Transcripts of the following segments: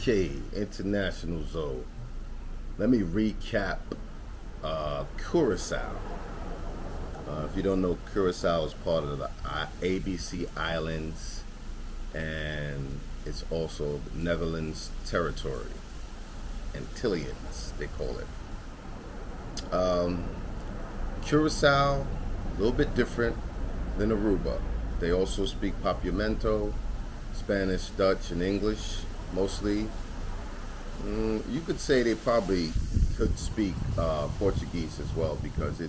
Okay, international zone. Let me recap Curacao. If you don't know, Curacao is part of the ABC Islands, and it's also Netherlands territory. Antillians, they call it. Curacao, a little bit different than Aruba. They also speak Papiamento, Spanish, Dutch, and English mostly. You could say they probably could speak Portuguese as well because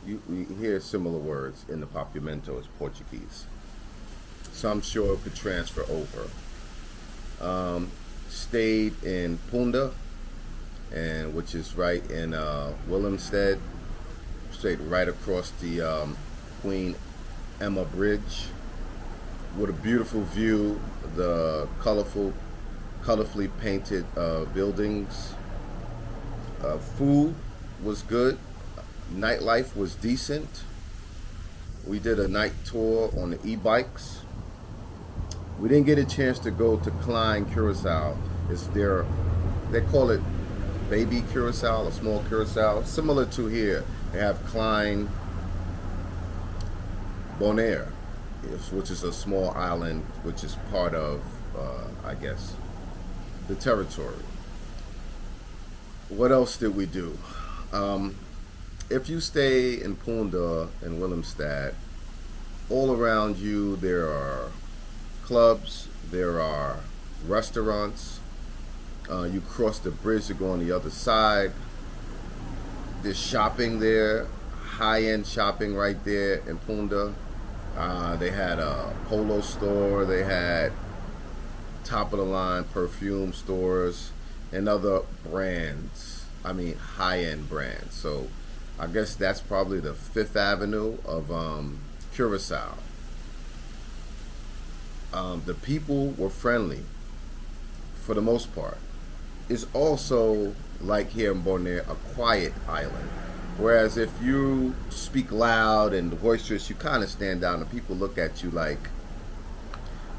you hear similar words in the Papiamento as Portuguese. So I'm sure it could transfer over. Stayed in Punda, and which is right in Willemstad, straight right across the Queen Emma Bridge, with a beautiful view, the colorfully painted buildings. Food was good. Nightlife was decent. We did a night tour on the e-bikes. We didn't get a chance to go to Klein Curacao. They call it baby Curacao, a small Curacao, similar to here. They have Klein Bonaire, which is a small island, which is part of, I guess, the territory. What else did we do? If you stay in Punda and Willemstad, all around you there are clubs, there are restaurants. You cross the bridge to go on the other side. There's shopping there, high-end shopping right there in Punda. They had a polo store, they had top-of-the-line perfume stores, and other brands. I mean, high-end brands. So I guess that's probably the Fifth Avenue of Curacao. The people were friendly for the most part. It's also, like here in Bonaire, a quiet island. Whereas if you speak loud and boisterous, you kind of stand down and people look at you like,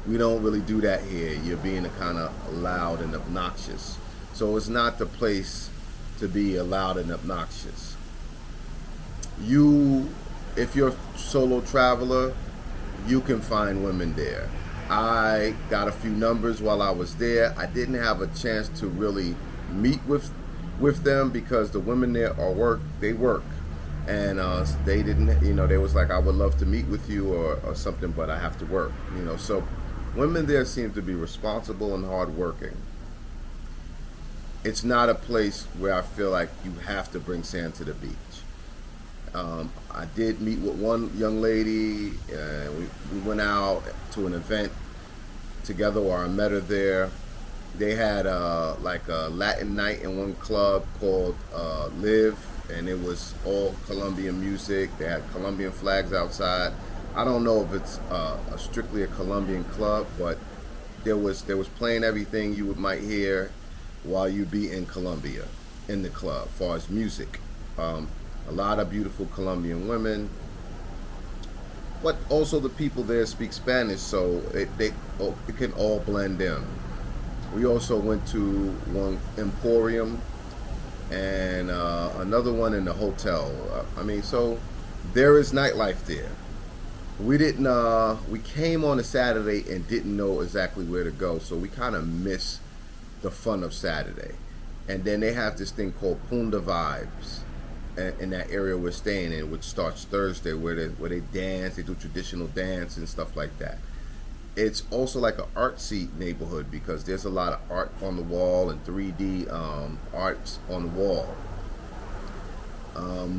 we don't really do that here. You're being kind of loud and obnoxious. So it's not the place to be loud and obnoxious. If you're a solo traveler, you can find women there. I got a few numbers while I was there. I didn't have a chance to really meet with them because the women there they work, and they didn't, they was like, I would love to meet with you or something, but I have to work, So women there seem to be responsible and hardworking. It's not a place where I feel like you have to bring sand to the beach. I did meet with one young lady. We went out to an event together, or I met her there. They had like a Latin night in one club called Live, and it was all Colombian music. They had Colombian flags outside. I don't know if it's strictly a Colombian club, but there was playing everything you might hear while you be in Colombia in the club, as far as music. A lot of beautiful Colombian women, but also the people there speak Spanish, so it can all blend in. We also went to one emporium and another one in the hotel. So there is nightlife there. We came on a Saturday and didn't know exactly where to go, so we kind of missed the fun of Saturday. And then they have this thing called Punda Vibes in that area we're staying in, which starts Thursday, where they dance, they do traditional dance and stuff like that. It's also like an artsy neighborhood because there's a lot of art on the wall and 3D arts on the wall.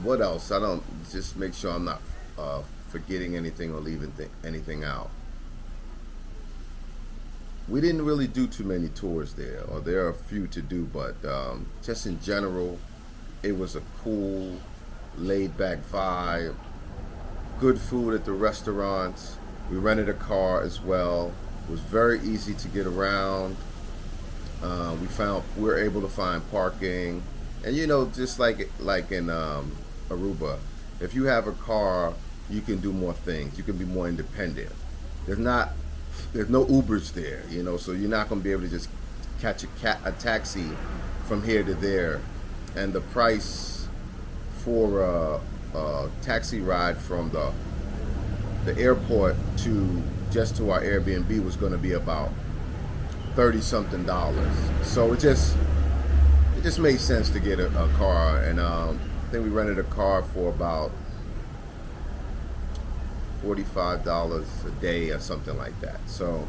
What else? I don't just make sure I'm not forgetting anything or leaving anything out. We didn't really do too many tours there, or there are a few to do, but just in general, it was a cool, laid-back vibe. Good food at the restaurants. We rented a car as well. It was very easy to get around. We were able to find parking, and just like in Aruba, if you have a car, you can do more things. You can be more independent. There's no Ubers there, so you're not going to be able to just catch a taxi from here to there, and the price for a taxi ride from the airport to just to our Airbnb was going to be about $30-something. So it just made sense to get a car, and I think we rented a car for about $45 a day or something like that. So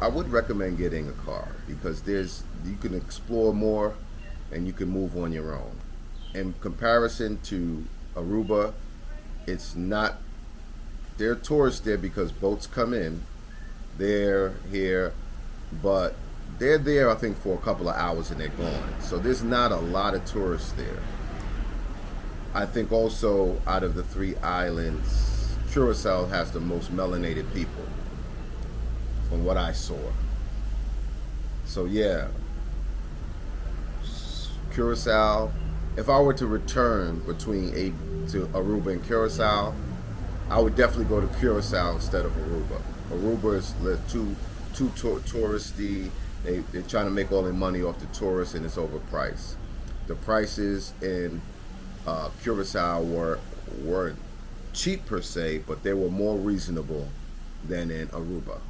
I would recommend getting a car because you can explore more and you can move on your own. In comparison to Aruba, it's not. There are tourists there because boats come in. They're here, but they're there I think for a couple of hours and they're gone. So there's not a lot of tourists there. I think also out of the 3 islands, Curacao has the most melanated people from what I saw. So yeah, Curacao. If I were to return to Aruba and Curacao, I would definitely go to Curacao instead of Aruba. Aruba is too touristy. They're trying to make all their money off the tourists, and it's overpriced. The prices in Curacao weren't cheap per se, but they were more reasonable than in Aruba.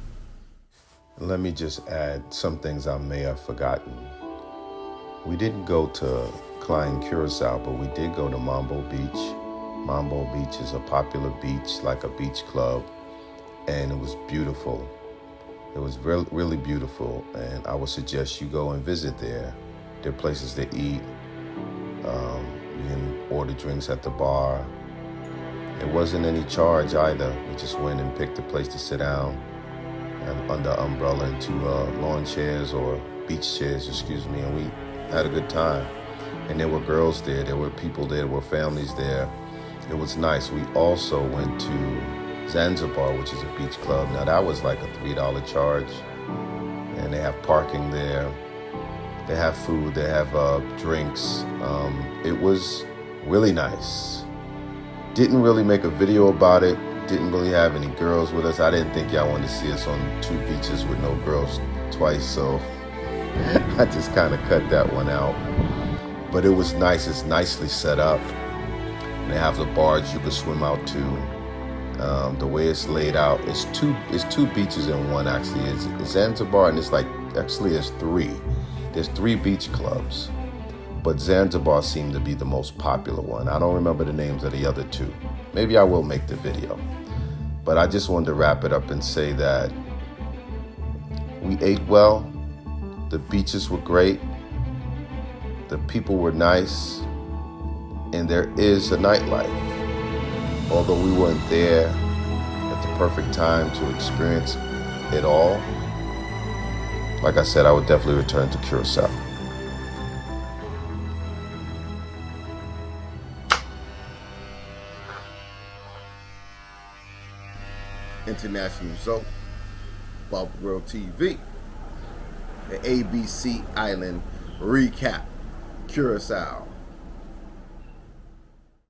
Let me just add some things I may have forgotten. We didn't go to Klein Curacao, but we did go to Mambo Beach. Mambo Beach is a popular beach, like a beach club, and it was beautiful. It was really beautiful, and I would suggest you go and visit there. There are places to eat. You can order drinks at the bar. It wasn't any charge either. We just went and picked a place to sit down and under umbrella into lawn chairs or beach chairs, and we had a good time. And there were girls there, there were people there, there were families there. It was nice. We also went to Zanzibar, which is a beach club. Now that was like a $3 charge, and they have parking there. They have food, they have drinks. It was really nice. Didn't really make a video about it. Didn't really have any girls with us. I didn't think y'all wanted to see us on 2 beaches with no girls twice, so I just kind of cut that one out. But it was nice. It's nicely set up. They have the bars you can swim out to. The way it's laid out, it's two beaches in one actually. It's Zanzibar, and it's like actually there's 3. There's 3 beach clubs, but Zanzibar seemed to be the most popular one. I don't remember the names of the other 2. Maybe I will make the video. But I just wanted to wrap it up and say that we ate well. The beaches were great. The people were nice. And there is a nightlife. Although we weren't there at the perfect time to experience it all, like I said, I would definitely return to Curacao. International result, Barberworld TV, the ABC Island Recap, Curacao.